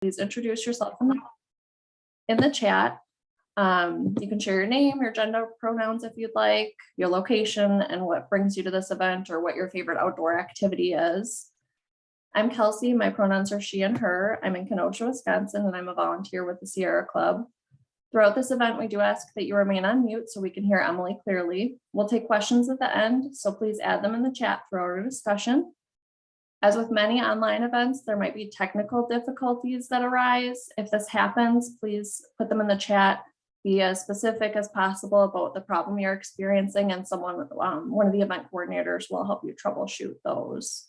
please introduce yourself in the chat. You can share your name, your gender pronouns if you'd like, your location, and what brings you to this event or what your favorite outdoor activity is. I'm Kelsey. My pronouns are she and her. I'm in Kenosha, Wisconsin, and I'm a volunteer with the Sierra Club. Throughout this event, we do ask that you remain on mute so we can hear Emily clearly. We'll take questions at the end, so please add them in the chat for our discussion. As with many online events, there might be technical difficulties that arise. If this happens, please put them in the chat. Be as specific as possible about the problem you're experiencing, and one of the event coordinators will help you troubleshoot those.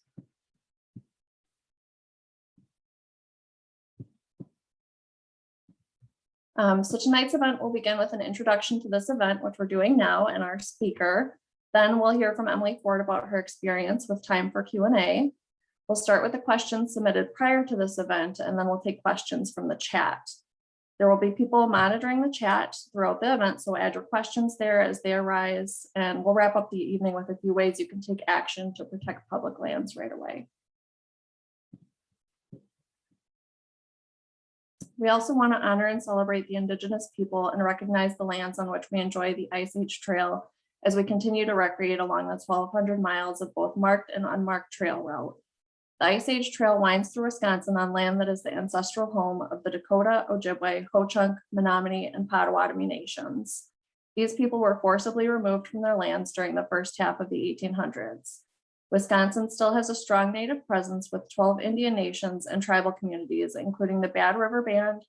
So tonight's event will begin with an introduction to this event, which we're doing now, and our speaker. Then we'll hear from Emily Ford about her experience with time for Q&A. We'll start with the questions submitted prior to this event, and then we'll take questions from the chat. There will be people monitoring the chat throughout the event, so add your questions there as they arise, and we'll wrap up the evening with a few ways you can take action to protect public lands right away. We also want to honor and celebrate the Indigenous people and recognize the lands on which we enjoy the Ice Age Trail as we continue to recreate along the 1,200 miles of both marked and unmarked trail route. The Ice Age Trail winds through Wisconsin on land that is the ancestral home of the Dakota, Ojibwe, Ho-Chunk, Menominee, and Potawatomi nations. These people were forcibly removed from their lands during the first half of the 1800s. Wisconsin still has a strong Native presence with 12 Indian nations and tribal communities, including the Bad River Band,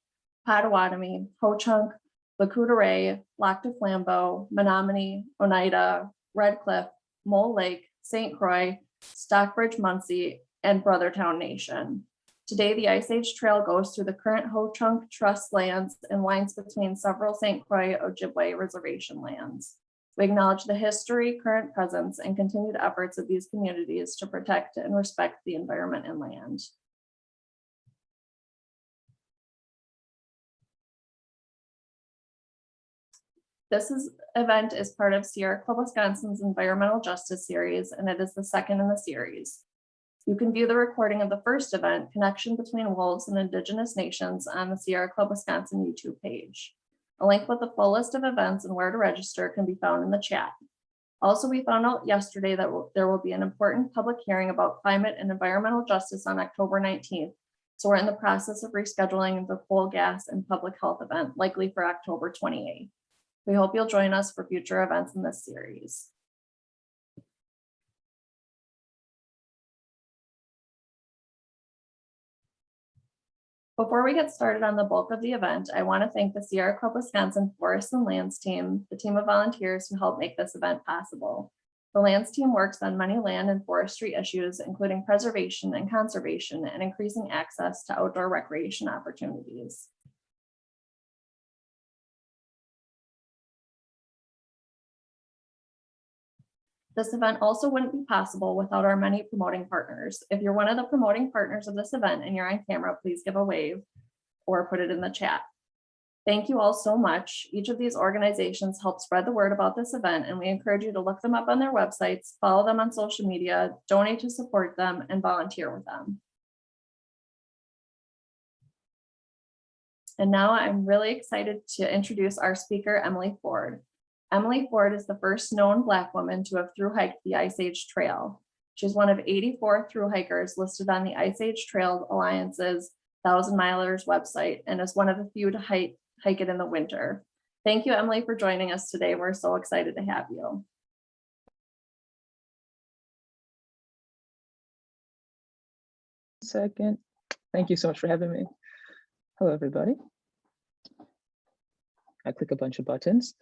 Potawatomi, Ho-Chunk, Lakota, Lac du Flambeau, Menominee, Oneida, Red Cliff, Mole Lake, St. Croix, Stockbridge, Muncie, and Brothertown Nation. Today, the Ice Age Trail goes through the current Ho-Chunk Trust lands and winds between several St. Croix Ojibwe reservation lands. We acknowledge the history, current presence, and continued efforts of these communities to protect and respect the environment and land. This event is part of Sierra Club Wisconsin's Environmental Justice Series, and it is the second in the series. You can view the recording of the first event, Connection Between Wolves and Indigenous Nations, on the Sierra Club Wisconsin YouTube page. A link with the full list of events and where to register can be found in the chat. Also, we found out yesterday that there will be an important public hearing about climate and environmental justice on October 19th. So we're in the process of rescheduling the coal, gas, and public health event, likely for October 28th. We hope you'll join us for future events in this series. Before we get started on the bulk of the event, I want to thank the Sierra Club Wisconsin Forest and Lands team, the team of volunteers who helped make this event possible. The Lands team works on many land and forestry issues, including preservation and conservation and increasing access to outdoor recreation opportunities. This event also wouldn't be possible without our many promoting partners. If you're one of the promoting partners of this event and you're on camera, please give a wave or put it in the chat. Thank you all so much. Each of these organizations help spread the word about this event, and we encourage you to look them up on their websites, follow them on social media, donate to support them, and volunteer with them. And now I'm really excited to introduce our speaker, Emily Ford. Emily Ford is the first known Black woman to have thru-hiked the Ice Age Trail. She's one of 84 thru-hikers listed on the Ice Age Trail Alliance's 1,000 Milers website and is one of the few to hike it in the winter. Thank you, Emily, for joining us today. We're so excited to have you. Second. Thank you so much for having me. Hello, everybody. I click a bunch of buttons.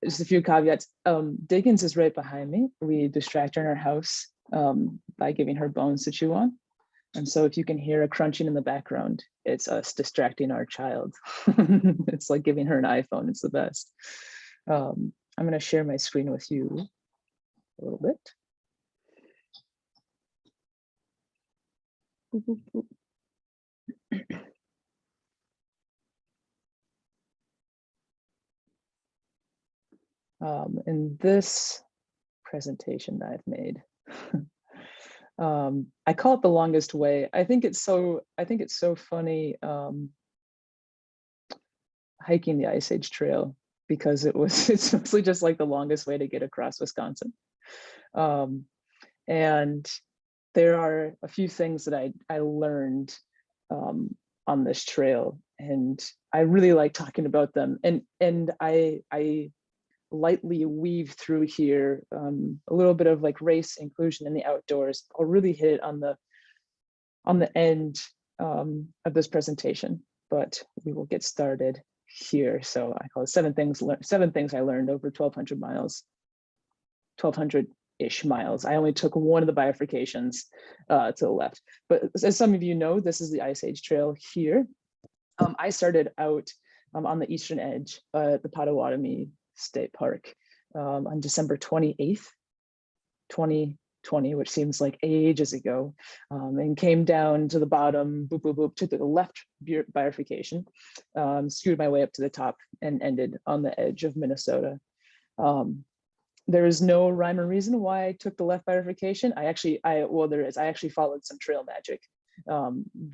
Just a few caveats. Diggins is right behind me. We distract her in our house by giving her bones to chew on. And so if you can hear a crunching in the background, it's us distracting our child. It's like giving her an iPhone. It's the best. I'm going to share my screen with you a little bit. In this presentation that I've made, I call it the longest way. I think it's so funny hiking the Ice Age Trail, because it's mostly just like the longest way to get across Wisconsin. And there are a few things that I learned on this trail, and I really like talking about them. And I lightly weave through here a little bit of like race, inclusion, in the outdoors. I'll really hit it on the end of this presentation, but we will get started here. So I call it seven things I learned over 1,200 miles, 1,200-ish miles. I only took one of the bifurcations to the left. But as some of you know, this is the Ice Age Trail here. I started out on the eastern edge at the Potawatomi State Park on December 28th, 2020, which seems like ages ago, and came down to the bottom, boop, boop, boop, took the left bifurcation, skewed my way up to the top, and ended on the edge of Minnesota. There is no rhyme or reason why I took the left bifurcation. Well, there is. I actually followed some trail magic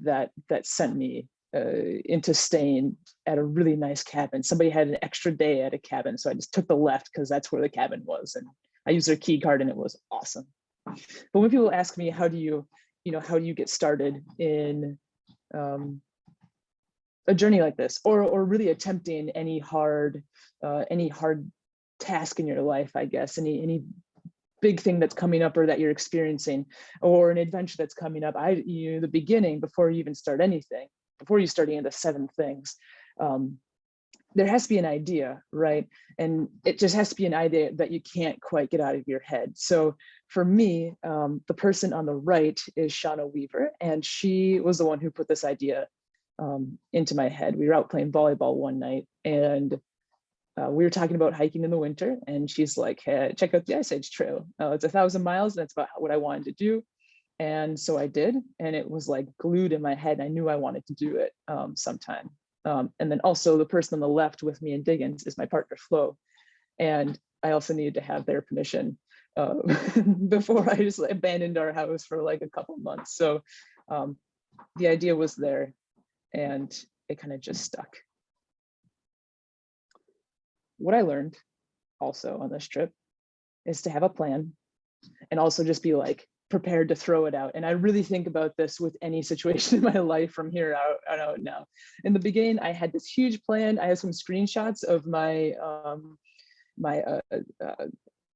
that sent me into staying at a really nice cabin. Somebody had an extra day at a cabin, so I just took the left because that's where the cabin was, and I used their key card, and it was awesome. But when people ask me, how do you get started in a journey like this, or really attempting any hard task in your life, I guess, any big thing that's coming up or that you're experiencing, or an adventure that's coming up, the beginning, before you even start anything, before you start any of the 7 things, there has to be an idea, right? And it just has to be an idea that you can't quite get out of your head. So for me, the person on the right is Shauna Weaver, and she was the one who put this idea into my head. We were out playing volleyball one night, and we were talking about hiking in the winter, and she's like, hey, check out the Ice Age Trail. It's 1,000 miles, and that's about what I wanted to do. And so I did, and it was like glued in my head. I knew I wanted to do it sometime. And then also the person on the left with me in Diggins is my partner, Flo. And I also needed to have their permission before I just abandoned our house for like a couple months. So the idea was there, and it kind of just stuck. What I learned also on this trip is to have a plan, and also just be like prepared to throw it out. And I really think about this with any situation in my life from here out now. In the beginning, I had this huge plan. I have some screenshots of my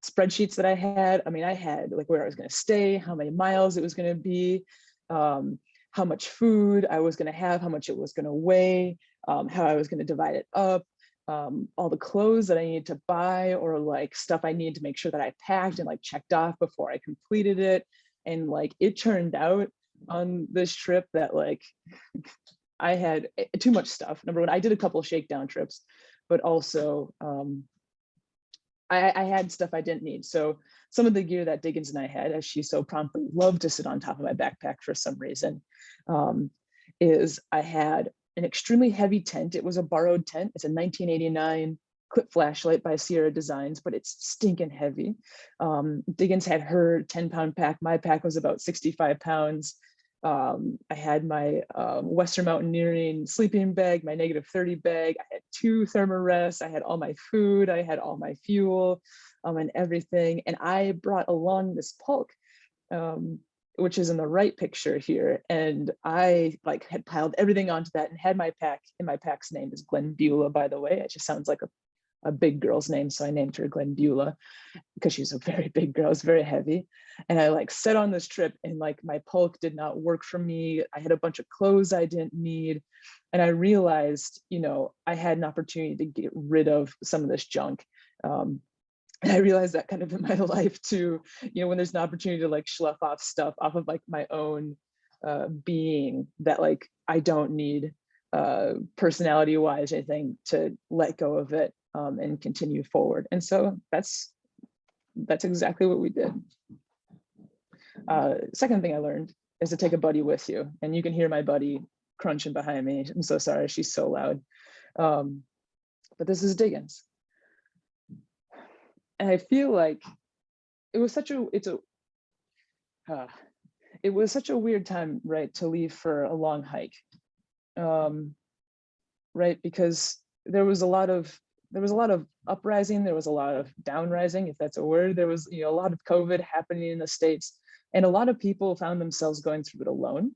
spreadsheets that I had. I mean, I had like where I was going to stay, how many miles it was going to be, how much food I was going to have, how much it was going to weigh, how I was going to divide it up, all the clothes that I needed to buy, or like stuff I needed to make sure that I packed and like checked off before I completed it. And like it turned out on this trip that like I had too much stuff. Number one, I did a couple of shakedown trips, but also I had stuff I didn't need. So some of the gear that Diggins and I had, as she so promptly loved to sit on top of my backpack for some reason, is I had an extremely heavy tent. It was a borrowed tent. It's a 1989 clip flashlight by Sierra Designs, but it's stinking heavy. Diggins had her 10-pound pack. My pack was about 65 pounds. I had my Western Mountaineering sleeping bag, my -30 bag. I had 2 thermarests. I had all my food. I had all my fuel and everything. And I brought along this pulk, which is in the right picture here. And I like had piled everything onto that and had my pack, and my pack's name is Glenn Beulah, by the way. It just sounds like a big girl's name. So I named her Glenn Beulah because she's a very big girl. It's very heavy. And I like set on this trip, and like my pulk did not work for me. I had a bunch of clothes I didn't need. And I realized, I had an opportunity to get rid of some of this junk. And I realized that kind of in my life too, when there's an opportunity to like slough off stuff off of like my own being that like I don't need personality wise, I think, to let go of it and continue forward. And so that's exactly what we did. Second thing I learned is to take a buddy with you. And you can hear my buddy crunching behind me. I'm so sorry, she's so loud. But this is Diggins. And I feel like it was it was such a weird time, right, to leave for a long hike, right? Because there was a lot of uprising, there was a lot of downrising, if that's a word. There was, a lot of COVID happening in the States, and a lot of people found themselves going through it alone.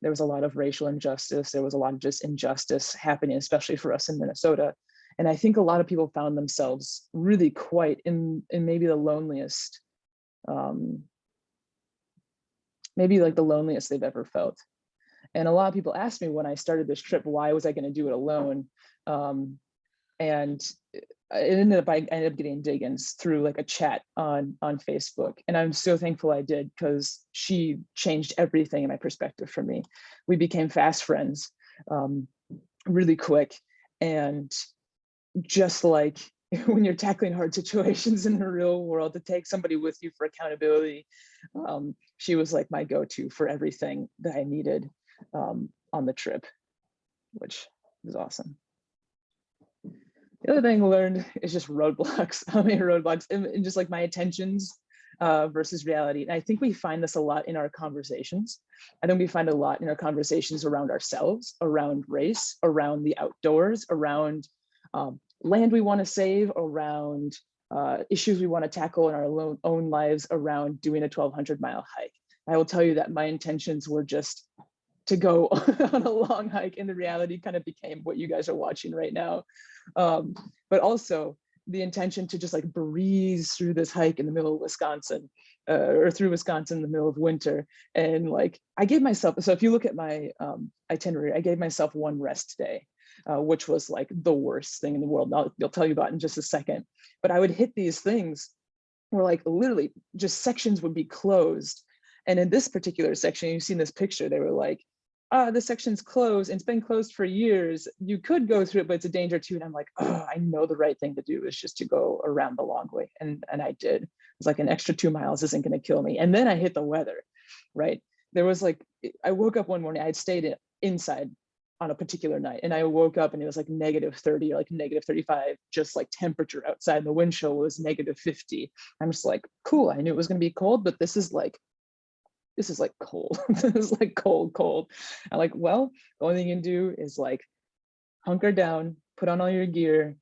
There was a lot of racial injustice. There was a lot of just injustice happening, especially for us in Minnesota. And I think a lot of people found themselves really quite in maybe the loneliest, maybe like the loneliest they've ever felt. And a lot of people asked me when I started this trip, why was I going to do it alone? And I ended up getting Diggins through like a chat on Facebook. And I'm so thankful I did, because she changed everything in my perspective for me. We became fast friends really quick. And just like when you're tackling hard situations in the real world, to take somebody with you for accountability, she was like my go-to for everything that I needed on the trip, which was awesome. The other thing I learned is just roadblocks. I mean, roadblocks and just like my intentions versus reality. And I think we find this a lot in our conversations. I think we find a lot in our conversations around ourselves, around race, around the outdoors, around land we want to save, around issues we want to tackle in our own lives, around doing a 1,200-mile hike. I will tell you that my intentions were just to go on a long hike, and the reality kind of became what you guys are watching right now. But also the intention to just like breeze through this hike in the middle of Wisconsin, or through Wisconsin in the middle of winter. And like, I gave myself, so if you look at my itinerary, I gave myself one rest day, which was like the worst thing in the world. I'll tell you about in just a second. But I would hit these things where like literally just sections would be closed. And in this particular section, you've seen this picture, they were like, this section's closed, and it's been closed for years. You could go through it, but it's a danger too. And I'm like, oh, I know the right thing to do is just to go around the long way. And I did. It was like an extra 2 miles isn't going to kill me. And then I hit the weather, right? There was like, I woke up one morning, I had stayed inside on a particular night, and I woke up and it was like -30 or like -35, just like temperature outside. The wind chill was -50. I'm just like, cool. I knew it was going to be cold, but this is like cold. This is like cold. I'm like, well, the only thing you can do is like hunker down, put on all your gear,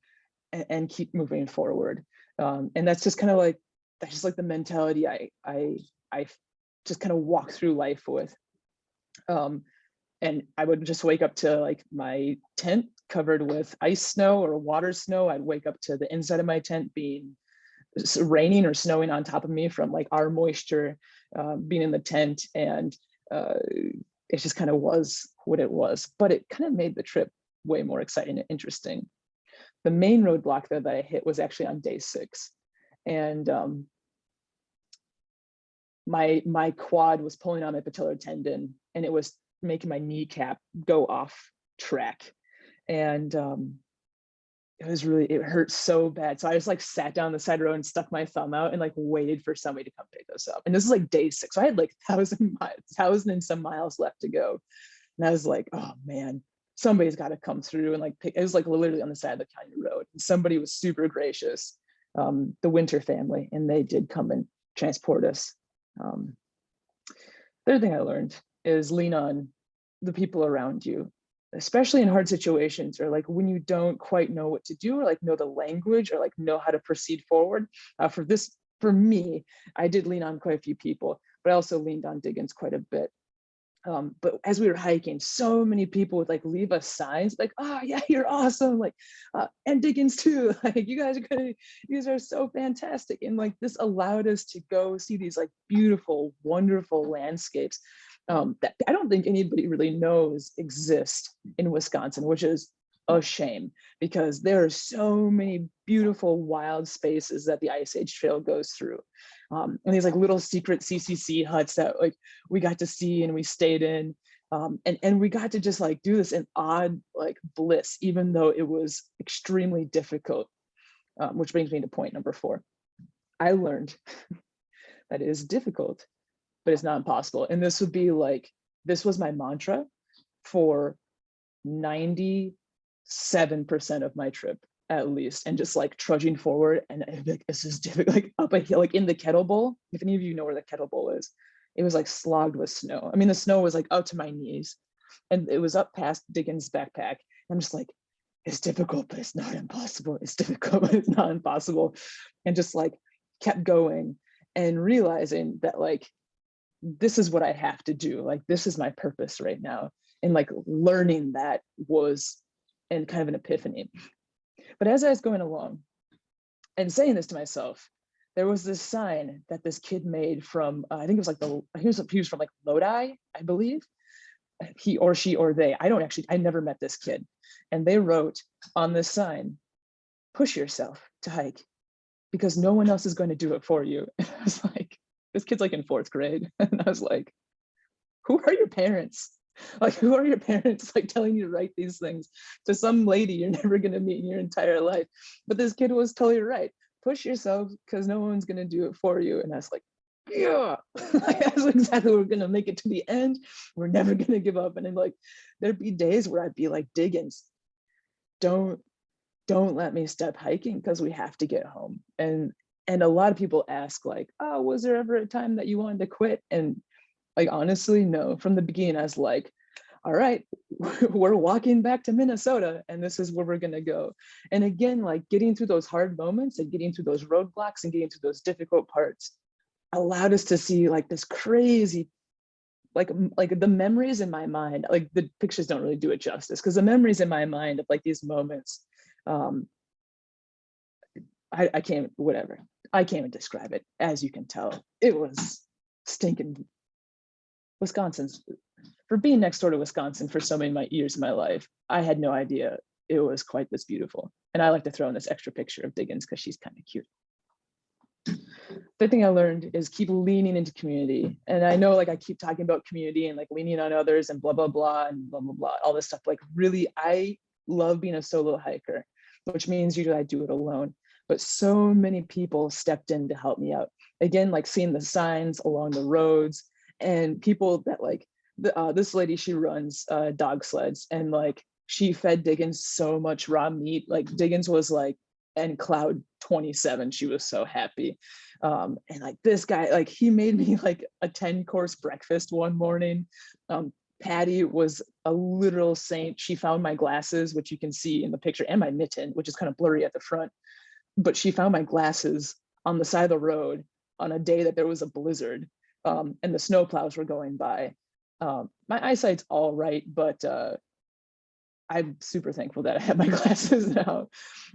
and keep moving forward. And that's just kind of like, that's just like the mentality I just kind of walk through life with. And I would just wake up to like my tent covered with ice snow or water snow. I'd wake up to the inside of my tent being raining or snowing on top of me from like our moisture being in the tent. And it just kind of was what it was, but it kind of made the trip way more exciting and interesting. The main roadblock though that I hit was actually on day 6. And my quad was pulling on my patellar tendon, and it was making my kneecap go off track. And it hurt so bad. So I just like sat down the side road and stuck my thumb out and like waited for somebody to come pick us up. And this is like day 6. So I had like 1,000 and some miles left to go. And I was like, oh man, somebody's got to come through and like pick. It was like literally on the side of the county road. And somebody was super gracious, the Winter family, and they did come and transport us. The other thing I learned is lean on the people around you, especially in hard situations, or like when you don't quite know what to do, or like know the language, or like know how to proceed forward. For me, I did lean on quite a few people, but I also leaned on Diggins quite a bit. But as we were hiking, so many people would like leave us signs like, oh yeah, you're awesome, like and Diggins too, like you guys are so fantastic. And like this allowed us to go see these like beautiful, wonderful landscapes that I don't think anybody really knows exist in Wisconsin, which is a shame, because there are so many beautiful wild spaces that the Ice Age Trail goes through. And these like little secret CCC huts that like we got to see and we stayed in. And we got to just like do this in odd like bliss, even though it was extremely difficult, which brings me to point number 4. I learned that it is difficult, but it's not impossible. And this was my mantra for 97% of my trip, at least, and just like trudging forward. And I'd be like, this is difficult, like up a hill, like in the Kettle Bowl. If any of you know where the Kettle Bowl is, It was like slogged with snow. I mean, the snow was like up to my knees, and it was up past Diggins' backpack. I'm just like, it's difficult, but it's not impossible. It's difficult, but it's not impossible. And just like kept going and realizing that like, this is what I have to do. Like, this is my purpose right now. And like learning that was and kind of an epiphany. But as I was going along and saying this to myself, there was this sign that this kid made from, I think it was like he was from like Lodi, I believe. He or she or they, I never met this kid. And they wrote on this sign, push yourself to hike because no one else is going to do it for you. And I was like, this kid's like in 4th grade. And I was like, who are your parents? Like, who are your parents like telling you to write these things to some lady you're never going to meet in your entire life? But this kid was totally right. Push yourself because no one's going to do it for you. And I was like, yeah, that's exactly what we're going to make it to the end. We're never going to give up. And then like, there'd be days where I'd be like, Diggins, don't let me stop hiking because we have to get home. And a lot of people ask like, oh, was there ever a time that you wanted to quit? And like, honestly, no. From the beginning, I was like, all right, we're walking back to Minnesota and this is where we're gonna go. And again, like getting through those hard moments and getting through those roadblocks and getting through those difficult parts allowed us to see like this crazy, like the memories in my mind, like the pictures don't really do it justice because the memories in my mind of like these moments, I can't, whatever. I can't even describe it. As you can tell, it was stinking. Wisconsin's, for being next door to Wisconsin for so many years of my life, I had no idea it was quite this beautiful. And I like to throw in this extra picture of Diggins because she's kind of cute. The thing I learned is keep leaning into community. And I know like I keep talking about community and like leaning on others and blah, blah, blah, and blah, blah, blah, all this stuff. Like really, I love being a solo hiker, which means usually I do it alone. But so many people stepped in to help me out. Again, like seeing the signs along the roads and people that like, this lady, she runs dog sleds and like she fed Diggins so much raw meat. Like Diggins was like in cloud 27. She was so happy. And like this guy, like he made me like a 10-course breakfast one morning. Patty was a literal saint. She found my glasses, which you can see in the picture, and my mitten, which is kind of blurry at the front. But she found my glasses on the side of the road on a day that there was a blizzard and the snowplows were going by. My eyesight's all right, but I'm super thankful that I have my glasses now.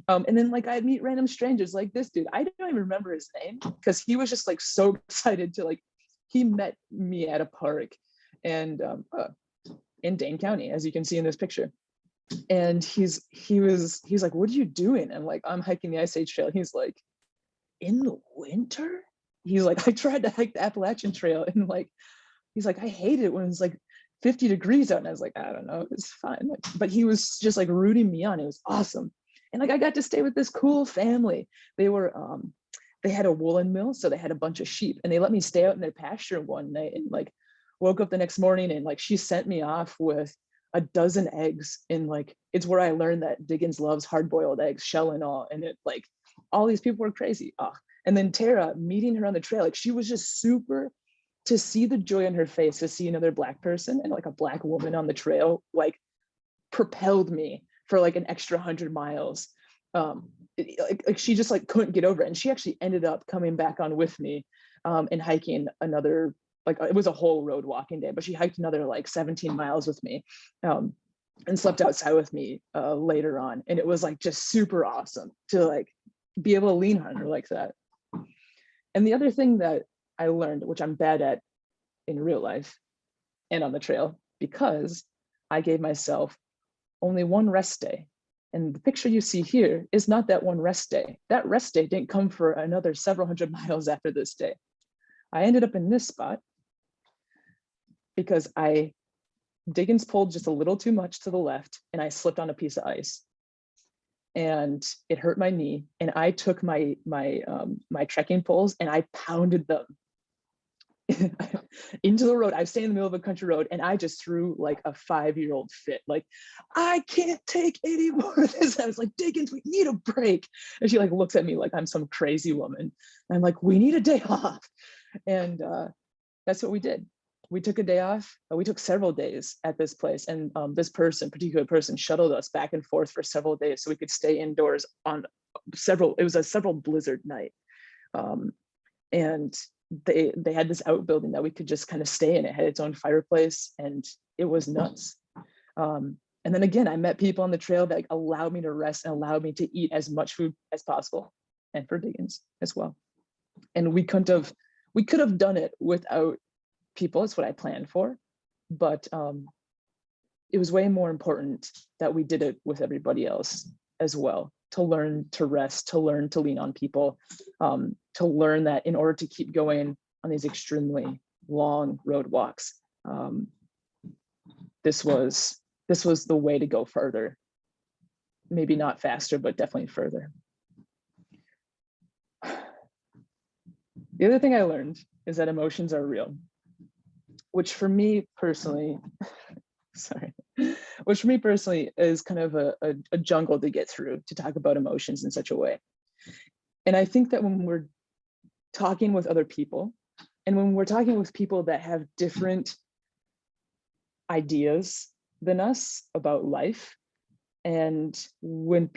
And then like I meet random strangers like this dude. I don't even remember his name because he was just like so excited to like, he met me at a park and in Dane County, as you can see in this picture. And he's like, what are you doing? And like, I'm hiking the Ice Age Trail. He's like, in the winter? He's like, I tried to hike the Appalachian Trail and like, he's like, I hate it when it's like 50 degrees out. And I was like, I don't know, it's fine. Like, but he was just like rooting me on. It was awesome. And like, I got to stay with this cool family. They were, they had a woolen mill. So they had a bunch of sheep and they let me stay out in their pasture one night and like woke up the next morning and like, she sent me off with a dozen eggs in like, it's where I learned that Diggins loves hard-boiled eggs, shell and all. And it like, all these people were crazy. Oh. And then Tara, meeting her on the trail, like she was just super, to see the joy on her face, to see another Black person and like a Black woman on the trail, like propelled me for like an extra 100 miles. Like she just like couldn't get over it. And she actually ended up coming back on with me and hiking another, like it was a whole road walking day, but she hiked another like 17 miles with me and slept outside with me later on. And it was like just super awesome to like be able to lean on her like that. And the other thing that I learned, which I'm bad at in real life and on the trail, because I gave myself only one rest day. And the picture you see here is not that one rest day. That rest day didn't come for another several hundred miles after this day. I ended up in this spot because Diggins pulled just a little too much to the left and I slipped on a piece of ice and it hurt my knee. And I took my trekking poles and I pounded them into the road. I was staying in the middle of a country road and I just threw like a 5-year-old fit. Like, I can't take any more of this. I was like, Diggins, we need a break. And she like looks at me like I'm some crazy woman. And I'm like, we need a day off. And that's what we did. We took a day off. We took several days at this place, and this particular person shuttled us back and forth for several days so we could stay indoors on it was a several blizzard night. And they had this outbuilding that we could just kind of stay in. It had its own fireplace, and it was nuts. And then again, I met people on the trail that allowed me to rest and allowed me to eat as much food as possible, and for Diggins as well. And we could have done it without people. It's what I planned for, but it was way more important that we did it with everybody else as well, to learn to rest, to learn to lean on people, to learn that in order to keep going on these extremely long road walks, this was the way to go further. Maybe not faster, but definitely further. The other thing I learned is that emotions are real, which for me personally, which for me personally is kind of a jungle to get through, to talk about emotions in such a way. And I think that when we're talking with other people, and when we're talking with people that have different ideas than us about life, and when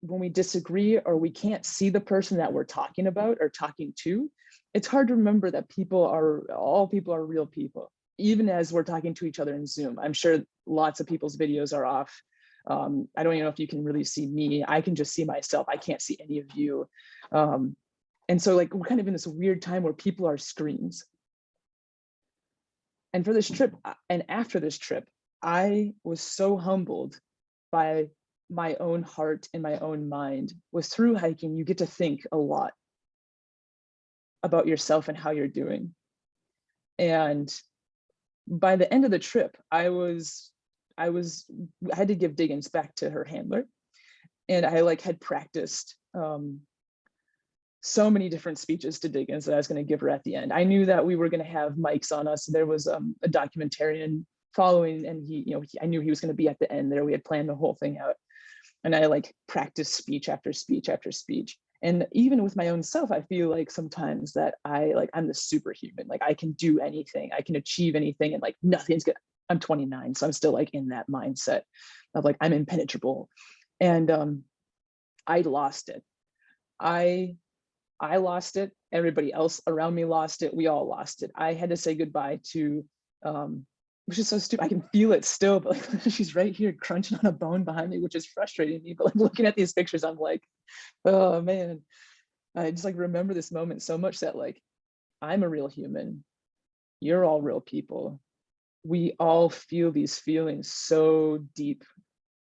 we disagree or we can't see the person that we're talking about or talking to, it's hard to remember that all people are real people, even as we're talking to each other in Zoom. I'm sure lots of people's videos are off. I don't even know if you can really see me. I can just see myself. I can't see any of you. And so like, we're kind of in this weird time where people are screens. And for this trip, and after this trip, I was so humbled by my own heart and my own mind. With through hiking, you get to think a lot about yourself and how you're doing. And by the end of the trip, I had to give Diggins back to her handler. And I had practiced so many different speeches to Diggins that I was going to give her at the end. I knew that we were going to have mics on us. There was a documentarian following, and I knew he was going to be at the end there. We had planned the whole thing out. And I practiced speech after speech after speech. And even with my own self, I feel like sometimes that I'm the superhuman. Like, I can do anything, I can achieve anything, and nothing's good. I'm 29, so I'm still in that mindset of I'm impenetrable. And I lost it. I lost it. Everybody else around me lost it. We all lost it. I had to say goodbye to, which is so stupid. I can feel it still, but she's right here crunching on a bone behind me, which is frustrating me. But looking at these pictures, I'm like, oh man, I just remember this moment so much that I'm a real human. You're all real people. We all feel these feelings so deep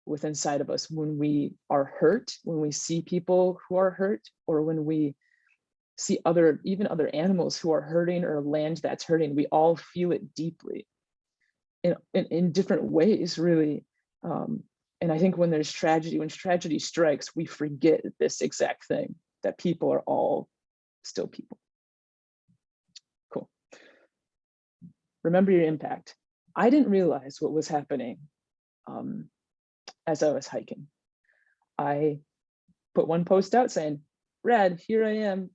within inside of us when we are hurt, when we see people who are hurt, or when we see even other animals who are hurting, or land that's hurting. We all feel it deeply in different ways, really. And I think when tragedy strikes, we forget this exact thing, that people are all still people. Cool. Remember your impact. I didn't realize what was happening as I was hiking. I put one post out saying, "Rad, here I am,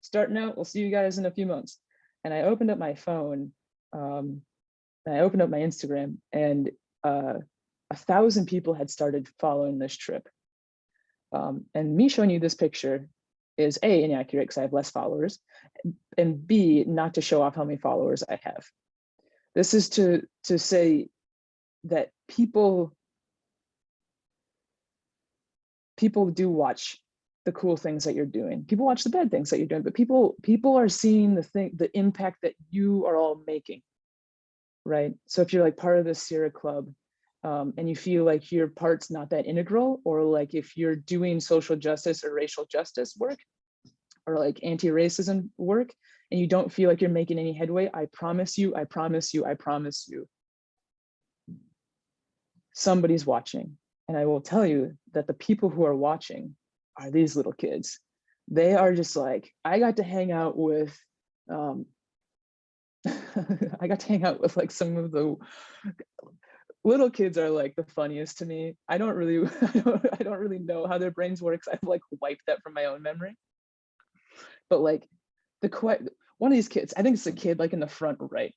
starting out. We'll see you guys in a few months." And I opened up my phone, and I opened up my Instagram, and 1,000 people had started following this trip. And me showing you this picture is A, inaccurate because I have less followers, and B, not to show off how many followers I have. This is to say that people do watch the cool things that you're doing. People watch the bad things that you're doing, but people are seeing the impact that you are all making, right? So if you're part of the Sierra Club, and you feel like your part's not that integral, or if you're doing social justice or racial justice work, or anti-racism work, and you don't feel like you're making any headway, I promise you, somebody's watching. And I will tell you that the people who are watching are these little kids. They are just I got to hang out with, some of the little kids are the funniest to me. I don't really know how their brains work. I've wiped that from my own memory. But one of these kids, I think it's a kid like in the front right,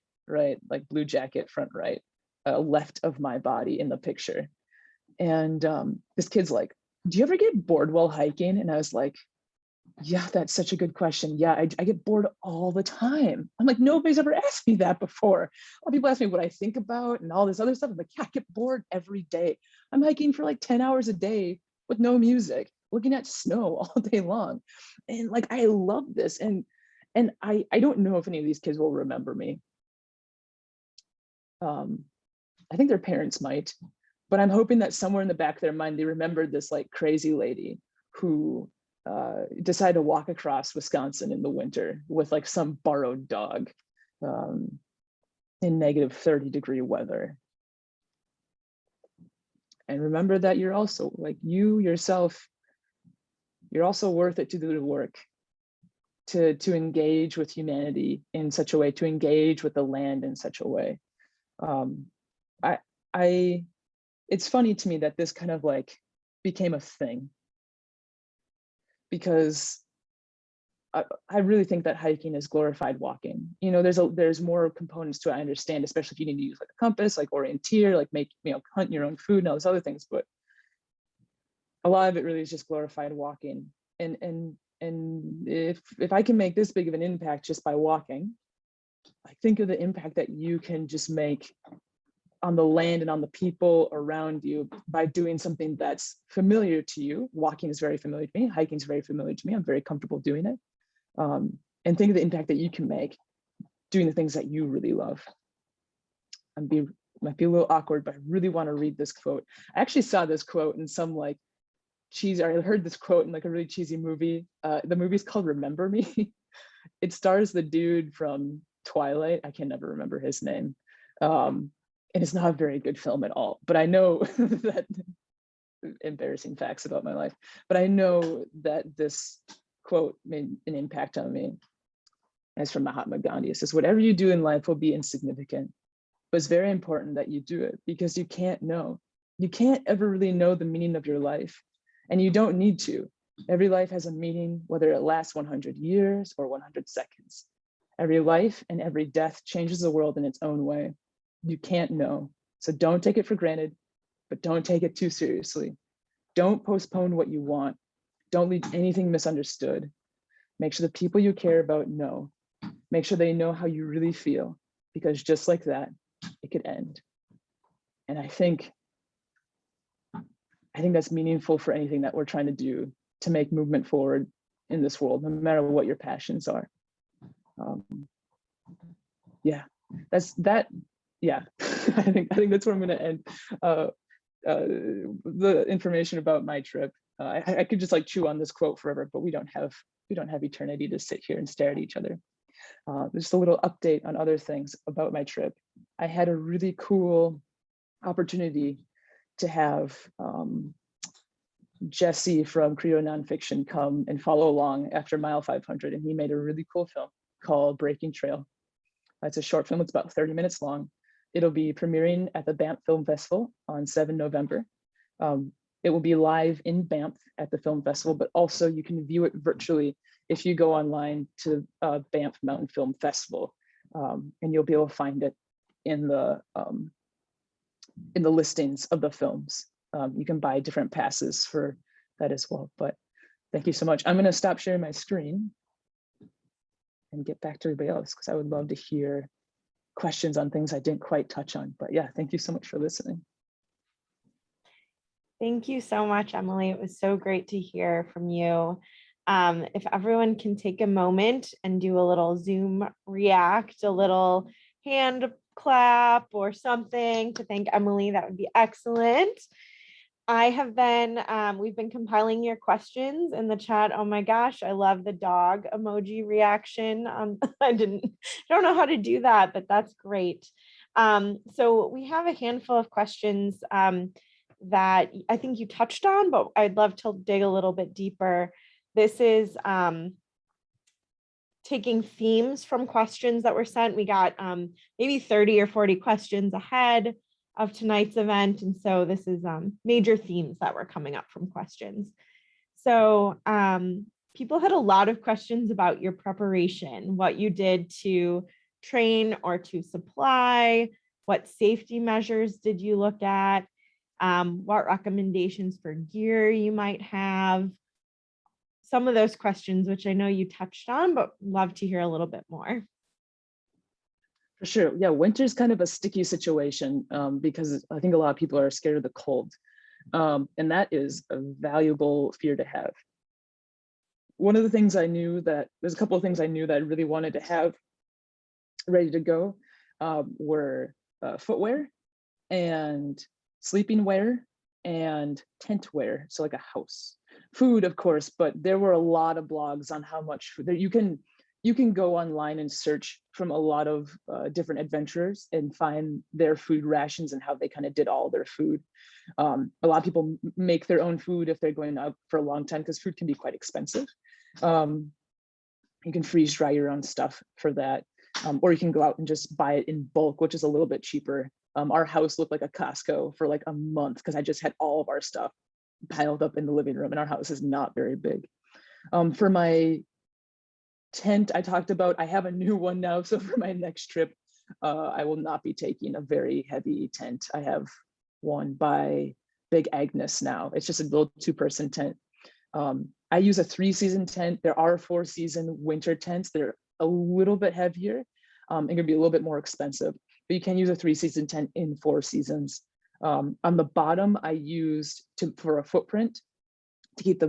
like blue jacket, front right, left of my body in the picture. And this kid's like, do you ever get bored while hiking? And I was like, yeah, that's such a good question. Yeah, I get bored all the time. I'm like, nobody's ever asked me that before. A lot of people ask me what I think about and all this other stuff. I'm like, yeah, I get bored every day. I'm hiking for like 10 hours a day with no music, looking at snow all day long. And like, I love this. And I don't know if any of these kids will remember me. I think their parents might, but I'm hoping that somewhere in the back of their mind, they remembered this like crazy lady who decided to walk across Wisconsin in the winter with like some borrowed dog in negative 30-degree weather. And remember that you're also like you yourself, you're also worth it to do the work, to engage with humanity in such a way, to engage with the land in such a way. It's funny to me that this kind of like became a thing, because I really think that hiking is glorified walking. You know, there's more components to it, I understand, especially if you need to use like a compass, like orienteer, like make, you know, hunt your own food and all those other things. But a lot of it really is just glorified walking. And if I can make this big of an impact just by walking, I think of the impact that you can just make on the land and on the people around you by doing something that's familiar to you. Walking is very familiar to me. Hiking is very familiar to me. I'm very comfortable doing it. And think of the impact that you can make doing the things that you really love. Might be a little awkward, but I really want to read this quote. I actually saw this quote in some like cheesy, I heard this quote in like a really cheesy movie. The movie's called Remember Me. It stars the dude from Twilight. I can never remember his name. And it's not a very good film at all, but I know that, embarrassing facts about my life, but I know that this quote made an impact on me. As from Mahatma Gandhi, it says, whatever you do in life will be insignificant, but it's very important that you do it, because you can't know. You can't ever really know the meaning of your life, and you don't need to. Every life has a meaning, whether it lasts 100 years or 100 seconds. Every life and every death changes the world in its own way. You can't know. So don't take it for granted, but don't take it too seriously. Don't postpone what you want. Don't leave anything misunderstood. Make sure the people you care about know. Make sure they know how you really feel, because just like that, it could end. And I think that's meaningful for anything that we're trying to do to make movement forward in this world, no matter what your passions are. Yeah, that's that. Yeah, I think that's where I'm going to end the information about my trip. I could just like chew on this quote forever, but we don't have eternity to sit here and stare at each other. Just a little update on other things about my trip. I had a really cool opportunity to have Jesse from Credo Nonfiction come and follow along after mile 500, and he made a really cool film called Breaking Trail. It's a short film. It's about 30 minutes long. It'll be premiering at the Banff Film Festival on 7 November. It will be live in Banff at the film festival, but also you can view it virtually if you go online to Banff Mountain Film Festival, and you'll be able to find it in the listings of the films. You can buy different passes for that as well. But thank you so much. I'm going to stop sharing my screen and get back to everybody else, because I would love to hear questions on things I didn't quite touch on. But yeah, thank you so much for listening. Thank you so much, Emily. It was so great to hear from you. If everyone can take a moment and do a little Zoom react, a little hand clap or something to thank Emily, that would be excellent. We've been compiling your questions in the chat. Oh my gosh, I love the dog emoji reaction. I don't know how to do that, but that's great. So we have a handful of questions that I think you touched on, but I'd love to dig a little bit deeper. This is taking themes from questions that were sent. We got maybe 30 or 40 questions ahead of tonight's event. And so this is major themes that were coming up from questions. So people had a lot of questions about your preparation, what you did to train or to supply, what safety measures did you look at, what recommendations for gear you might have. Some of those questions, which I know you touched on, but love to hear a little bit more. For sure. Yeah, winter's kind of a sticky situation because I think a lot of people are scared of the cold. And that is a valuable fear to have. One of the things I knew that, there's a couple of things I knew that I really wanted to have ready to go were footwear and sleeping wear and tent wear, so like a house. Food, of course, but there were a lot of blogs on how much food you can go online and search from a lot of different adventurers and find their food rations and how they kind of did all their food. A lot of people make their own food if they're going out for a long time because food can be quite expensive. You can freeze dry your own stuff for that, or you can go out and just buy it in bulk, which is a little bit cheaper. Our house looked like a Costco for like a month because I just had all of our stuff piled up in the living room, and our house is not very big. For my tent, I talked about, I have a new one now, so for my next trip, I will not be taking a very heavy tent. I have one by Big Agnes now. It's just a little 2-person tent. I use a 3-season tent. There are 4-season winter tents. They're a little bit heavier and gonna be a little bit more expensive, but you can use a 3-season tent in 4 seasons. On the bottom, I used for a footprint to keep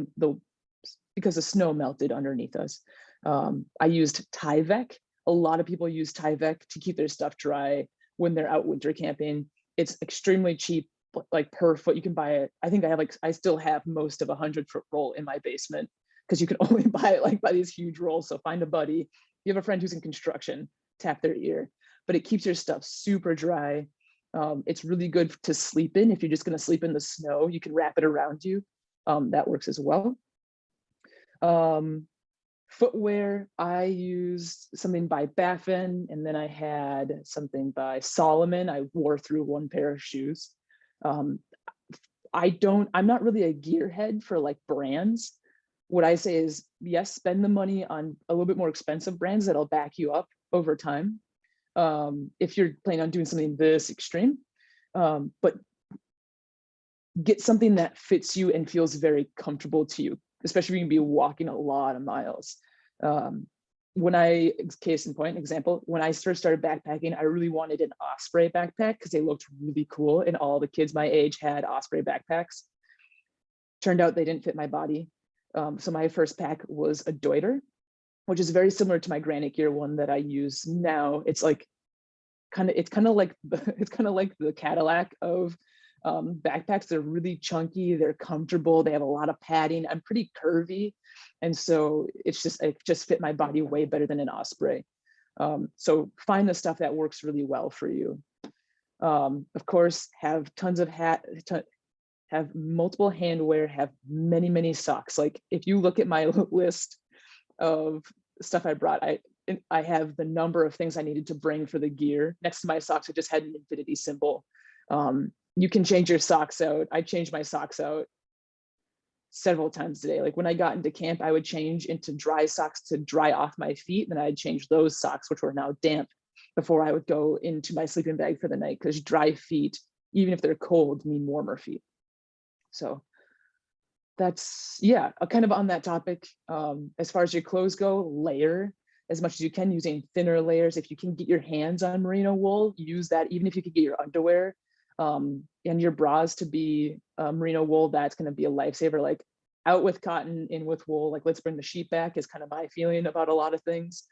because the snow melted underneath us. I used Tyvek. A lot of people use Tyvek to keep their stuff dry when they're out winter camping. It's extremely cheap, like per foot. You can buy it. I think I still have most of a 100-foot roll in my basement because you can only buy it like by these huge rolls. So find a buddy. If you have a friend who's in construction, tap their ear. But it keeps your stuff super dry. It's really good to sleep in. If you're just going to sleep in the snow, you can wrap it around you. That works as well. Footwear, I used something by Baffin, and then I had something by Solomon. I wore through one pair of shoes. I'm not really a gearhead for like brands. What I say is, yes, spend the money on a little bit more expensive brands that'll back you up over time. If you're planning on doing something this extreme, but get something that fits you and feels very comfortable to you, especially if you're gonna be walking a lot of miles. Case in point, example, when I first started backpacking, I really wanted an Osprey backpack because they looked really cool, and all the kids my age had Osprey backpacks. Turned out they didn't fit my body. So my first pack was a Deuter, which is very similar to my Granite Gear one that I use now. It's like kind of like the Cadillac of backpacks. They're really chunky, they're comfortable, they have a lot of padding. I'm pretty curvy, and so it just fit my body way better than an Osprey. So find the stuff that works really well for you. Of course, have tons of have multiple handwear, have many socks. Like if you look at my list of stuff I brought, I have the number of things I needed to bring for the gear. Next to my socks, I just had an infinity symbol. You can change your socks out. I changed my socks out several times a day. Like when I got into camp, I would change into dry socks to dry off my feet. And then I'd change those socks, which were now damp, before I would go into my sleeping bag for the night, because dry feet, even if they're cold, mean warmer feet. So that's, yeah, kind of on that topic. As far as your clothes go, layer as much as you can using thinner layers. If you can get your hands on merino wool, use that. Even if you could get your underwear and your bras to be merino wool, that's going to be a lifesaver. Like out with cotton, in with wool. Like let's bring the sheep back is kind of my feeling about a lot of things.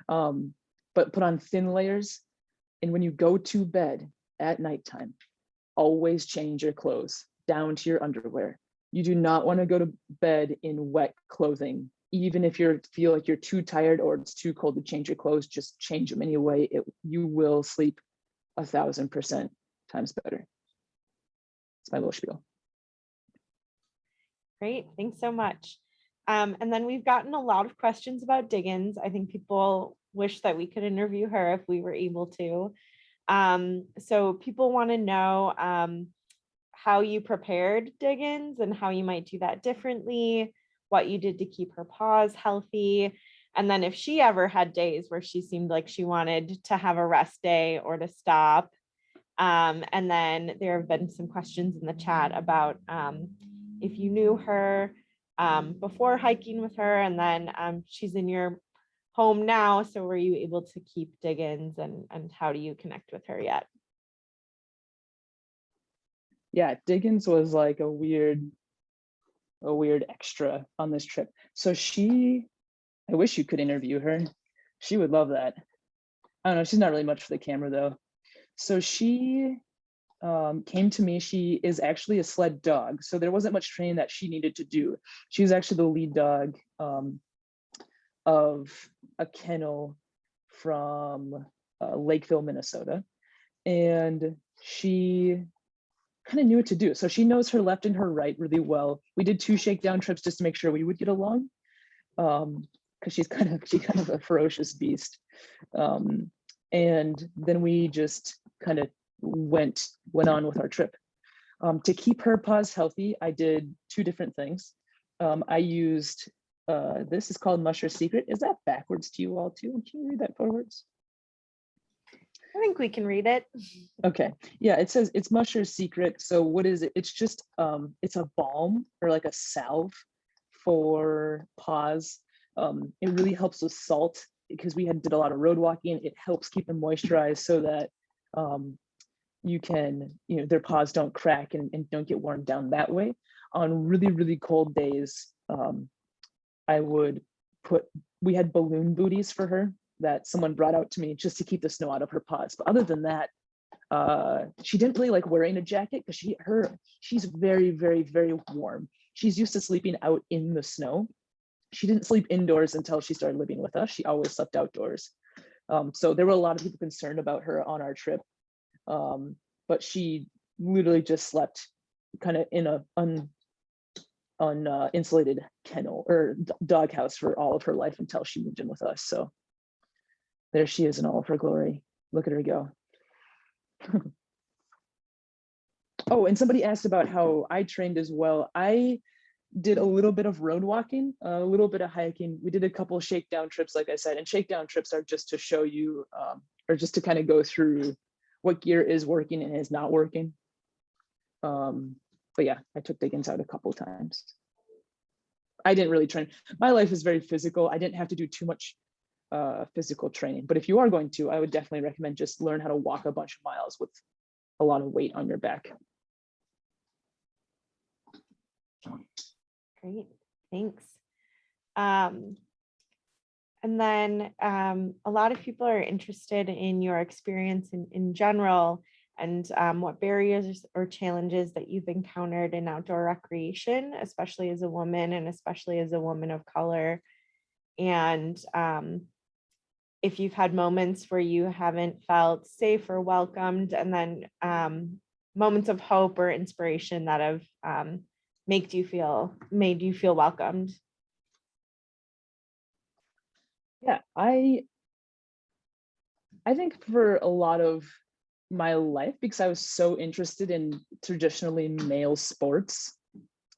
But put on thin layers. And when you go to bed at nighttime, always change your clothes down to your underwear. You do not want to go to bed in wet clothing. Even if you feel like you're too tired or it's too cold to change your clothes, just change them anyway. You will sleep 1000% times better. It's my little spiel. Great, thanks so much. And then we've gotten a lot of questions about Diggins. I think people wish that we could interview her if we were able to. So people want to know how you prepared Diggins and how you might do that differently, what you did to keep her paws healthy. And then if she ever had days where she seemed like she wanted to have a rest day or to stop. And then there have been some questions in the chat about if you knew her before hiking with her, and then she's in your home now. So were you able to keep Diggins, and how do you connect with her yet? Yeah, Diggins was like a weird extra on this trip. So I wish you could interview her. She would love that. I don't know, she's not really much for the camera though. So she came to me. She is actually a sled dog. So there wasn't much training that she needed to do. She was actually the lead dog of a kennel from Lakeville, Minnesota. And she kind of knew what to do. So she knows her left and her right really well. We did 2 shakedown trips just to make sure we would get along. Because she's kind of a ferocious beast. And then we just kind of went on with our trip. To keep her paws healthy, I did 2 different things. I used, this is called Musher's Secret. Is that backwards to you all too? Can you read that forwards? I think we can read it. Okay, yeah, it says it's Musher's Secret. So what is it? It's just, it's a balm or like a salve for paws. It really helps with salt because we did a lot of road walking. It helps keep them moisturized so that you can, their paws don't crack and don't get worn down that way. On really, really cold days, we had balloon booties for her that someone brought out to me just to keep the snow out of her paws. But other than that, she didn't really like wearing a jacket because she's very, very, very warm. She's used to sleeping out in the snow. She didn't sleep indoors until she started living with us. She always slept outdoors. So there were a lot of people concerned about her on our trip. But she literally just slept kind of in a insulated kennel or doghouse for all of her life until she moved in with us. So there she is in all of her glory. Look at her go. Oh, and somebody asked about how I trained as well. I did a little bit of road walking, a little bit of hiking. We did a couple of shakedown trips, like I said, and shakedown trips are just to show you, or just to kind of go through what gear is working and is not working. But yeah, I took Diggins out a couple of times. I didn't really train. My life is very physical. I didn't have to do too much physical training, but if you are going to, I would definitely recommend just learn how to walk a bunch of miles with a lot of weight on your back. Great, thanks. And then a lot of people are interested in your experience in general, and what barriers or challenges that you've encountered in outdoor recreation, especially as a woman and especially as a woman of color. And if you've had moments where you haven't felt safe or welcomed, and then moments of hope or inspiration that have made you feel welcomed. Yeah, I think for a lot of my life, because I was so interested in traditionally male sports,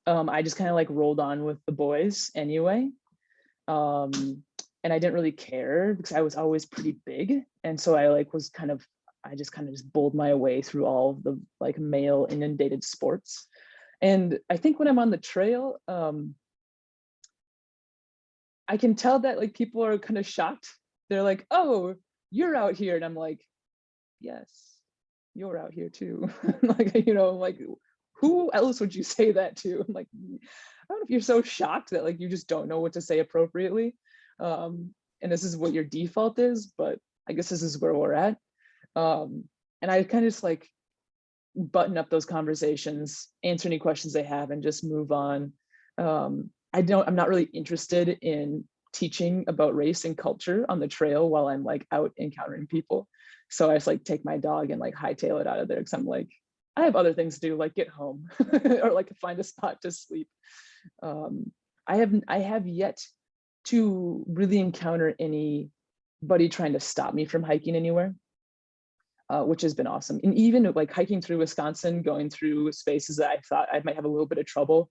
I just kind of like rolled on with the boys anyway. And I didn't really care because I was always pretty big. And so I just kind of bowled my way through all of the like male inundated sports. And I think when I'm on the trail, I can tell that like people are kind of shocked. They're like, "Oh, you're out here." And I'm like, "Yes, you're out here too." Like, like, who else would you say that to? I'm like, I don't know if you're so shocked that like you just don't know what to say appropriately. And this is what your default is, but I guess this is where we're at. And I kind of just like button up those conversations, answer any questions they have, and just move on. I'm not really interested in teaching about race and culture on the trail while I'm like out encountering people. So I just like take my dog and like hightail it out of there because I'm like, I have other things to do, like get home or like find a spot to sleep. I have yet to really encounter anybody trying to stop me from hiking anywhere, which has been awesome. And even like hiking through Wisconsin, going through spaces that I thought I might have a little bit of trouble,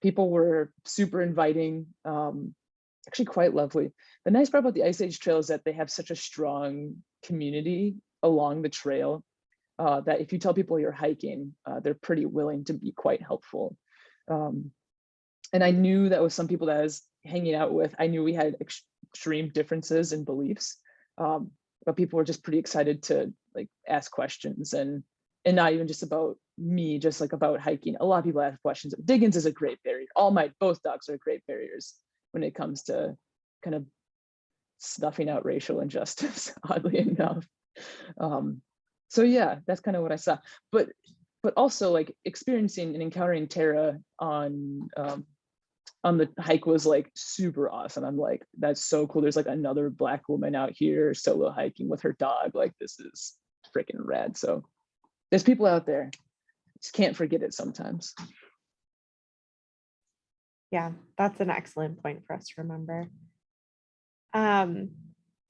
People were super inviting, actually quite lovely. The nice part about the Ice Age Trail is that they have such a strong community along the trail that if you tell people you're hiking, they're pretty willing to be quite helpful. And I knew that with some people that I was hanging out with, I knew we had extreme differences in beliefs, but people were just pretty excited to like ask questions and not even just about me, just like about hiking. A lot of people ask questions. Diggins is a great barrier. Both dogs are great barriers when it comes to kind of snuffing out racial injustice, oddly enough. So yeah, that's kind of what I saw. But also like experiencing and encountering Tara on the hike was like super awesome. I'm like, that's so cool. There's like another Black woman out here solo hiking with her dog. Like this is freaking rad. So there's people out there. Just can't forget it sometimes. Yeah, that's an excellent point for us to remember. So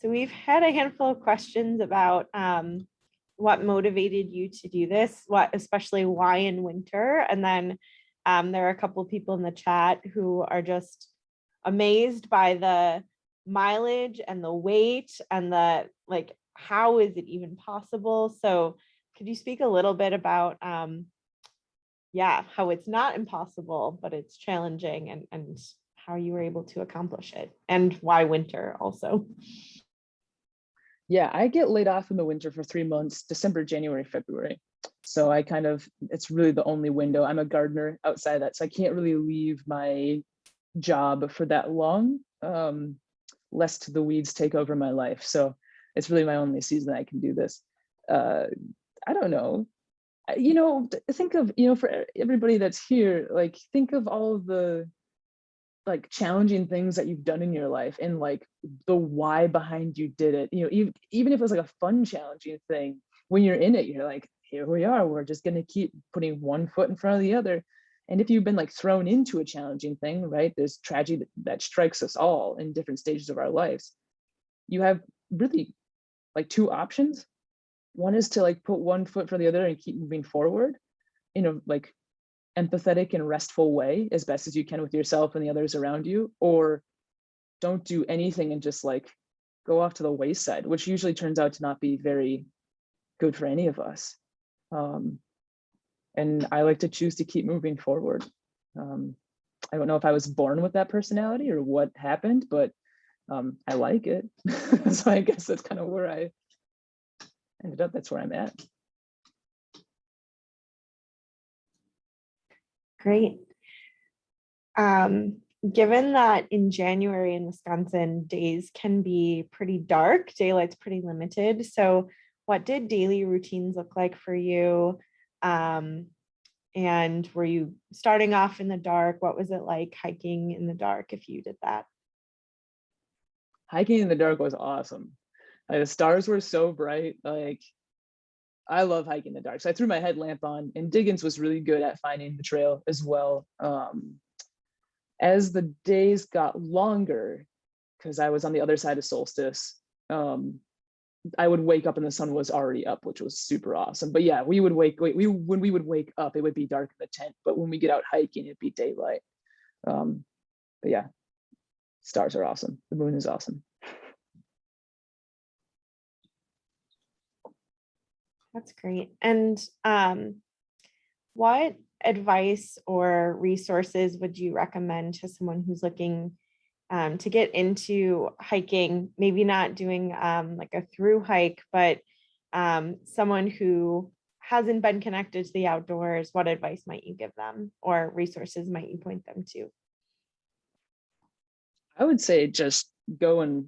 we've had a handful of questions about what motivated you to do this, especially why in winter, and then there are a couple of people in the chat who are just amazed by the mileage and the weight and the like, how is it even possible? So could you speak a little bit about how it's not impossible, but it's challenging, and how you were able to accomplish it, and why winter also? Yeah, I get laid off in the winter for 3 months, December, January, February. So it's really the only window. I'm a gardener outside of that, so I can't really leave my job for that long, lest the weeds take over my life. So it's really my only season I can do this. I don't know. Think of, for everybody that's here, like think of all of the like challenging things that you've done in your life and like the why behind you did it. Even if it was like a fun, challenging thing, when you're in it, you're like, here we are, we're just going to keep putting one foot in front of the other. And if you've been like thrown into a challenging thing, right, there's tragedy that strikes us all in different stages of our lives. You have really like two options. One is to like put one foot for the other and keep moving forward in a like empathetic and restful way as best as you can with yourself and the others around you, or don't do anything and just like go off to the wayside, which usually turns out to not be very good for any of us. And I like to choose to keep moving forward. I don't know if I was born with that personality or what happened, but I like it. So I guess that's kind of where I ended up. That's where I'm at. Great. Given that in January in Wisconsin, days can be pretty dark, daylight's pretty limited. So what did daily routines look like for you? And were you starting off in the dark? What was it like hiking in the dark if you did that? Hiking in the dark was awesome. Like, the stars were so bright. Like, I love hiking in the dark. So I threw my headlamp on, and Diggins was really good at finding the trail as well. As the days got longer, because I was on the other side of solstice, I would wake up and the sun was already up, which was super awesome. But yeah, when we would wake up, it would be dark in the tent. But when we get out hiking, it'd be daylight. But yeah, stars are awesome. The moon is awesome. That's great. And what advice or resources would you recommend to someone who's looking to get into hiking, maybe not doing like a through hike, but someone who hasn't been connected to the outdoors? What advice might you give them, or resources might you point them to? I would say just go and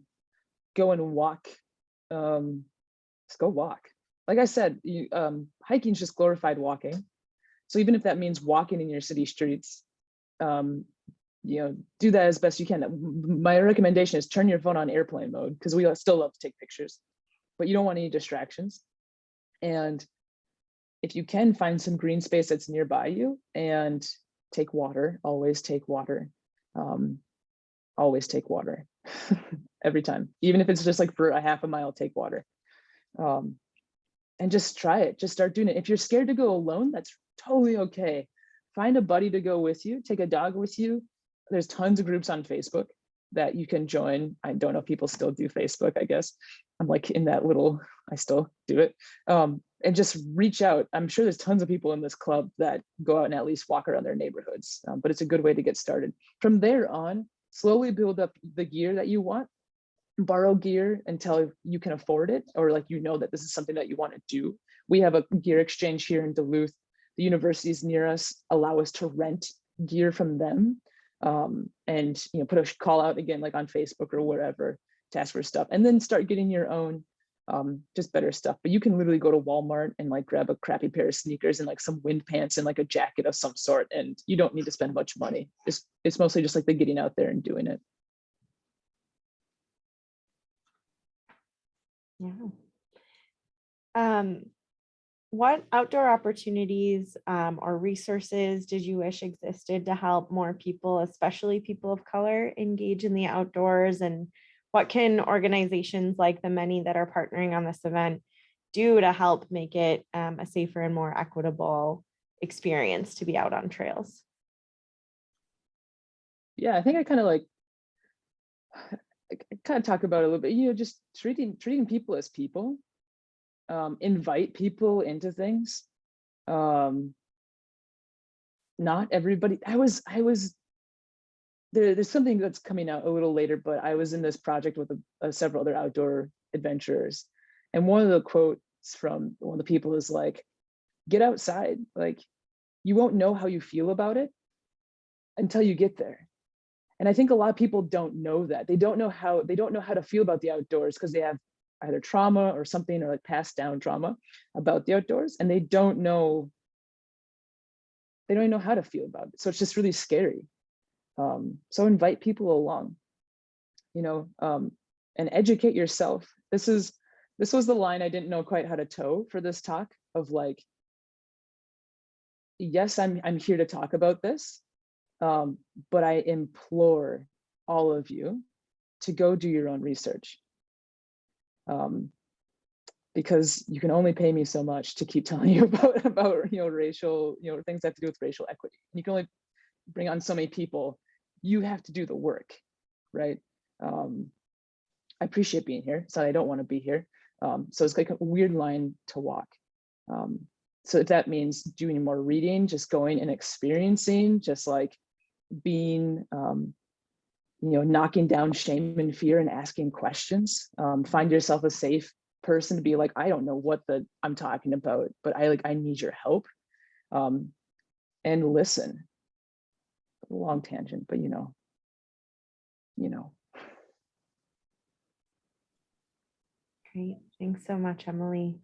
walk. Just go walk. Like I said, hiking is just glorified walking. So even if that means walking in your city streets, do that as best you can. My recommendation is turn your phone on airplane mode, because we still love to take pictures, but you don't want any distractions. And if you can, find some green space that's nearby you and take water. Always take water. Always take water. Every time, even if it's just like for a half a mile, take water. And just try it. Just start doing it. If you're scared to go alone, that's totally okay. find a buddy to go with you, take a dog with you. There's tons of groups on Facebook that you can join. I don't know if people still do Facebook, I guess. I'm like in that little, I still do it. And just reach out. I'm sure there's tons of people in this club that go out and at least walk around their neighborhoods, but it's a good way to get started. From there on, slowly build up the gear that you want, borrow gear until you can afford it, or like, you know that this is something that you want to do. We have a gear exchange here in Duluth. The universities near us allow us to rent gear from them, and put a call out again, like on Facebook or wherever, to ask for stuff, and then start getting your own just better stuff. But you can literally go to Walmart and like grab a crappy pair of sneakers and like some wind pants and like a jacket of some sort, and you don't need to spend much money. It's mostly just like the getting out there and doing it. Yeah. What outdoor opportunities or resources did you wish existed to help more people, especially people of color, engage in the outdoors? And what can organizations like the many that are partnering on this event do to help make it a safer and more equitable experience to be out on trails? Yeah, I think I kind of talk about it a little bit, just treating people as people, invite people into things. Not everybody, there's something that's coming out a little later, but I was in this project with several other outdoor adventurers. And one of the quotes from one of the people is like, get outside. Like, you won't know how you feel about it until you get there. And I think a lot of people don't know that. They don't know how to feel about the outdoors because they have either trauma or something, or like passed down trauma about the outdoors, and they don't even know how to feel about it. So it's just really scary. So invite people along, and educate yourself. This was the line I didn't know quite how to toe for this talk, of like, yes, I'm here to talk about this, but I implore all of you to go do your own research, because you can only pay me so much to keep telling you about racial, things that have to do with racial equity. You can only bring on so many people. You have to do the work, right? I appreciate being here. It's not I don't want to be here. So it's like a weird line to walk. So if that means doing more reading, just going and experiencing, just like being, knocking down shame and fear and asking questions, find yourself a safe person to be like, I don't know what I'm talking about, but I need your help, and listen. Long tangent, but you know. Great. Thanks so much, Emily.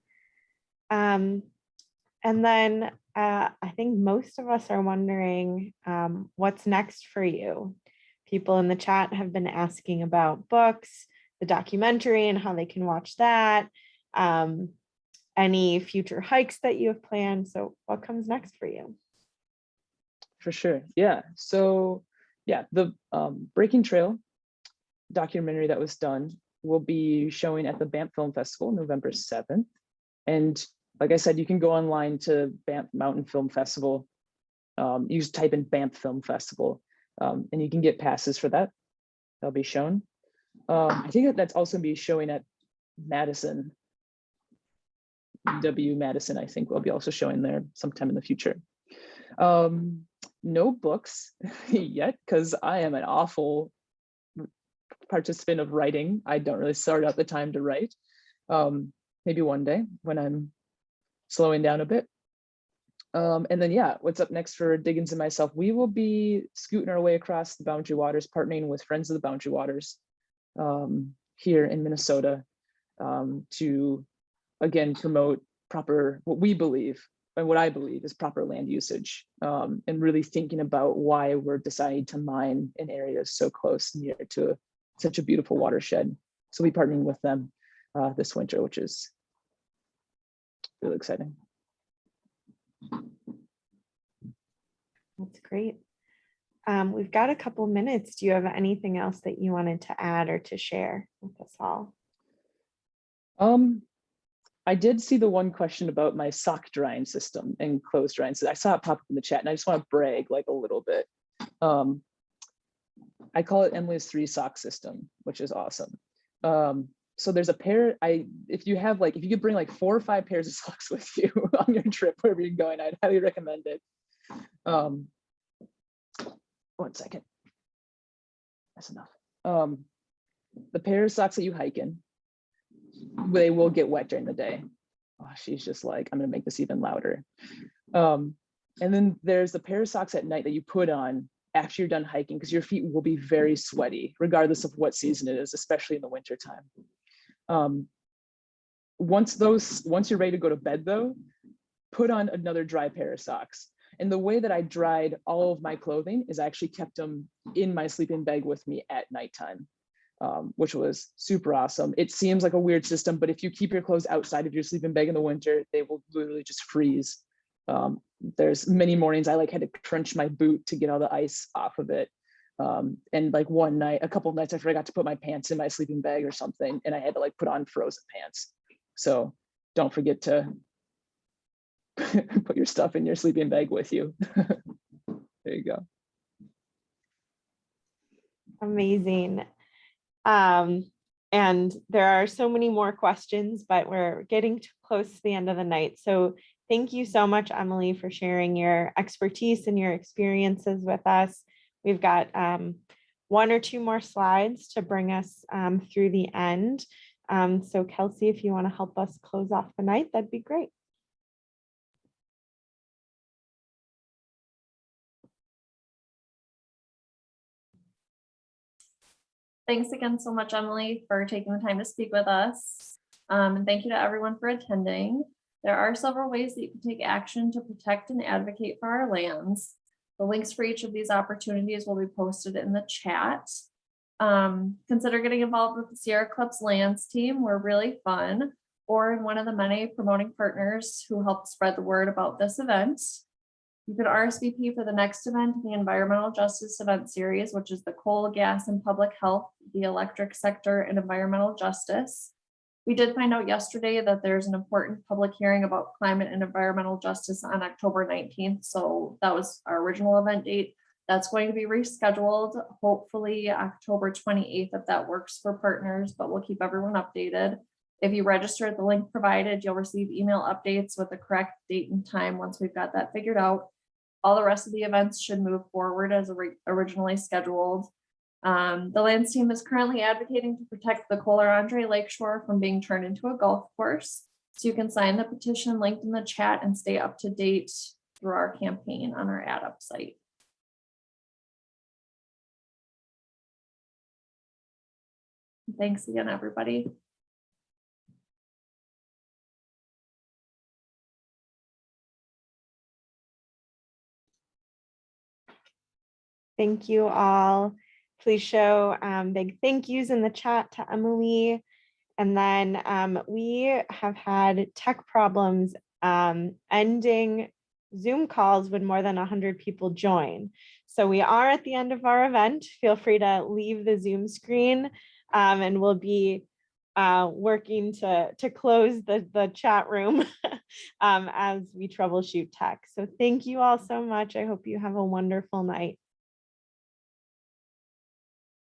And then I think most of us are wondering what's next for you. People in the chat have been asking about books, the documentary, and how they can watch that. Any future hikes that you have planned. So what comes next for you? For sure. Yeah. So yeah, the Breaking Trail documentary that was done will be showing at the Banff Film Festival, November 7th. And like I said, you can go online to Banff Mountain Film Festival. You just type in Banff Film Festival, and you can get passes for that. They'll be shown. I think that's also gonna be showing at Madison. Madison, I think, will be also showing there sometime in the future. No books yet, because I am an awful participant of writing. I don't really start out the time to write. Maybe one day when I'm slowing down a bit. And then, yeah, what's up next for Diggins and myself? We will be scooting our way across the Boundary Waters, partnering with Friends of the Boundary Waters here in Minnesota, to, again, promote proper, what we believe, and what I believe is proper land usage, and really thinking about why we're deciding to mine in areas so close near to such a beautiful watershed. So we'll be partnering with them this winter, which is really exciting. That's great. We've got a couple minutes. Do you have anything else that you wanted to add or to share with us all? I did see the one question about my sock drying system and clothes drying. So I saw it pop up in the chat, and I just want to brag like a little bit. I call it Emily's 3-sock system, which is awesome. So there's a pair, if you could bring like 4 or 5 pairs of socks with you on your trip, wherever you're going, I'd highly recommend it. 1 second. That's enough. The pair of socks that you hike in, they will get wet during the day. Oh, she's just like, I'm gonna make this even louder. And then there's the pair of socks at night that you put on after you're done hiking, because your feet will be very sweaty, regardless of what season it is, especially in the winter time. Once you're ready to go to bed though, put on another dry pair of socks. And the way that I dried all of my clothing is I actually kept them in my sleeping bag with me at nighttime, which was super awesome. It seems like a weird system, but if you keep your clothes outside of your sleeping bag in the winter, they will literally just freeze. There's many mornings I had to crunch my boot to get all the ice off of it. And like a couple of nights I forgot to put my pants in my sleeping bag or something, and I had to put on frozen pants. So don't forget to put your stuff in your sleeping bag with you. There you go. Amazing. And there are so many more questions, but we're getting close to the end of the night. So thank you so much, Emily, for sharing your expertise and your experiences with us. We've got 1 or 2 more slides to bring us through the end. So Kelsey, if you want to help us close off the night, that'd be great. Thanks again so much, Emily, for taking the time to speak with us. And thank you to everyone for attending. There are several ways that you can take action to protect and advocate for our lands. The links for each of these opportunities will be posted in the chat. Consider getting involved with the Sierra Club's lands team. We're really fun, or in one of the many promoting partners who helped spread the word about this event. You can RSVP for the next event in the Environmental Justice Event Series, which is the coal, gas, and public health, the electric sector, and environmental justice. We did find out yesterday that there's an important public hearing about climate and environmental justice on October 19th. So that was our original event date. That's going to be rescheduled, hopefully October 28th, if that works for partners, but we'll keep everyone updated. If you register at the link provided, you'll receive email updates with the correct date and time once we've got that figured out. All the rest of the events should move forward as originally scheduled. The lands team is currently advocating to protect the Kohler Andre Lakeshore from being turned into a golf course. So you can sign the petition linked in the chat and stay up to date through our campaign on our AddUp site. Thanks again, everybody. Thank you all. Please show big thank yous in the chat to Emily. And then we have had tech problems ending Zoom calls when more than 100 people join. So we are at the end of our event. Feel free to leave the Zoom screen and we'll be working to close the chat room as we troubleshoot tech. So thank you all so much. I hope you have a wonderful night.